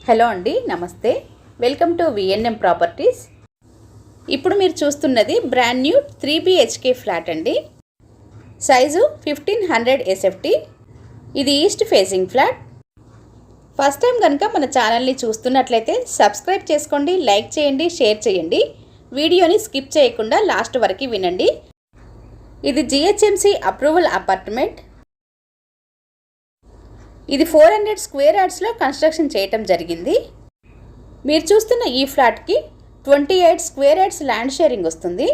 Hello అండి, నమస్తే. Welcome to VNM properties. ఇప్పుడు మీరు చూస్తున్నది బ్రాండ్ న్యూ 3 BHK ఫ్లాట్ అండి. Size 1500 SFT. ఇది east facing flat. First time కనుక మన ఛానల్ని చూస్తున్నట్లయితే సబ్స్క్రైబ్ చేసుకోండి, లైక్ చేయండి, షేర్ చేయండి. వీడియోని స్కిప్ చేయకుండా లాస్ట్ వరకు వినండి. ఇది GHMC అప్రూవల్ అపార్ట్మెంట్. ఇది 400 స్క్వేర్ యార్డ్స్లో కన్స్ట్రక్షన్ చేయటం జరిగింది. మీరు చూస్తున్న ఈ ఫ్లాట్కి 28 స్క్వేర్ యార్డ్స్ ల్యాండ్ షేరింగ్ వస్తుంది.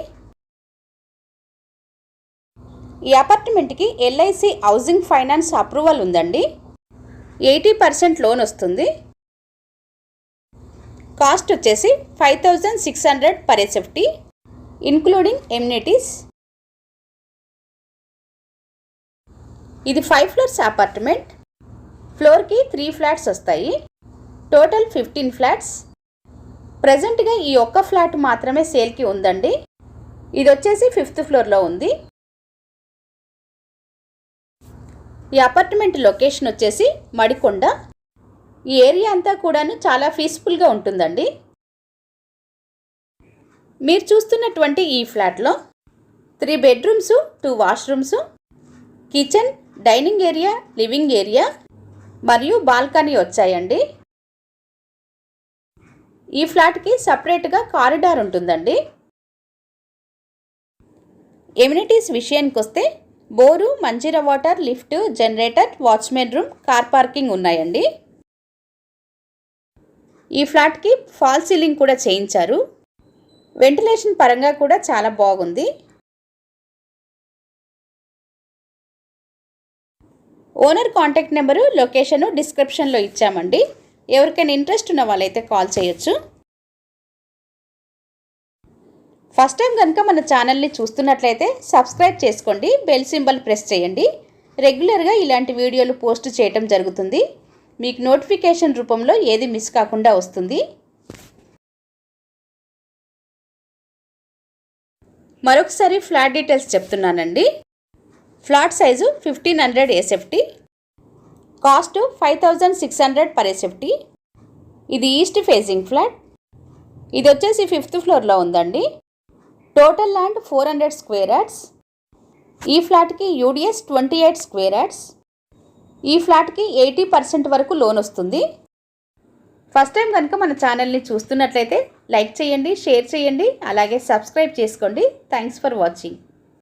ఈ అపార్ట్మెంట్కి LIC హౌసింగ్ ఫైనాన్స్ అప్రూవల్ ఉందండి. 80% లోన్ వస్తుంది. కాస్ట్ వచ్చేసి 5600 per SFT ఇంక్లూడింగ్ ఎమ్యూనిటీస్. ఇది 5 ఫ్లోర్స్ అపార్ట్మెంట్. ఫ్లోర్కి 3 ఫ్లాట్స్ వస్తాయి. Total 15 flats. ప్రజెంట్గా ఈ ఒక్క ఫ్లాట్ మాత్రమే సేల్కి ఉందండి. ఇది వచ్చేసి 5th ఫ్లోర్లో ఉంది. ఈ అపార్ట్మెంట్ లొకేషన్ వచ్చేసి మడికొండ. ఈ ఏరియా అంతా కూడాను చాలా పీస్ఫుల్గా ఉంటుందండి. మీరు చూస్తున్నటువంటి ఈ ఫ్లాట్లో 3 bedrooms, 2 washrooms, kitchen, dining area, living area మరియు బాల్కనీ వచ్చాయండి. ఈ ఫ్లాట్కి సపరేట్గా కారిడార్ ఉంటుందండి. ఎమ్యూనిటీస్ విషయానికి వస్తే bore, Manjira water, lift, generator, watchman room, car parking ఉన్నాయండి. ఈ ఫ్లాట్కి ఫాల్ సీలింగ్ కూడా చేయించారు. వెంటిలేషన్ పరంగా కూడా చాలా బాగుంది. ఓనర్ కాంటాక్ట్ నెంబరు, లొకేషను డిస్క్రిప్షన్లో ఇచ్చామండి. ఎవరికైనా ఇంట్రెస్ట్ ఉన్న వాళ్ళైతే కాల్ చేయొచ్చు. ఫస్ట్ టైం కనుక మన ఛానల్ని చూస్తున్నట్లయితే సబ్స్క్రైబ్ చేసుకోండి, బెల్ సింబల్ ప్రెస్ చేయండి. రెగ్యులర్గా ఇలాంటి వీడియోలు పోస్ట్ చేయటం జరుగుతుంది. మీకు నోటిఫికేషన్ రూపంలో ఏది మిస్ కాకుండా వస్తుంది. మరొకసారి ఫ్లాట్ డీటెయిల్స్ చెప్తున్నానండి. Flat size 1500 SFT. Cost 5600 per SFT. ఇది ఈస్ట్ ఫేసింగ్ ఫ్లాట్. ఇది వచ్చేసి 5th ఫ్లోర్లో ఉందండి. Total land 400 square yards. ఈ ఫ్లాట్కి UDS 28 స్క్వేర్ యార్డ్స్. ఈ ఫ్లాట్కి 80% వరకు లోన్ వస్తుంది. ఫస్ట్ టైం కనుక మన ఛానల్ని చూస్తున్నట్లయితే లైక్ చేయండి, షేర్ చేయండి, అలాగే సబ్స్క్రైబ్ చేసుకోండి. Thanks for watching.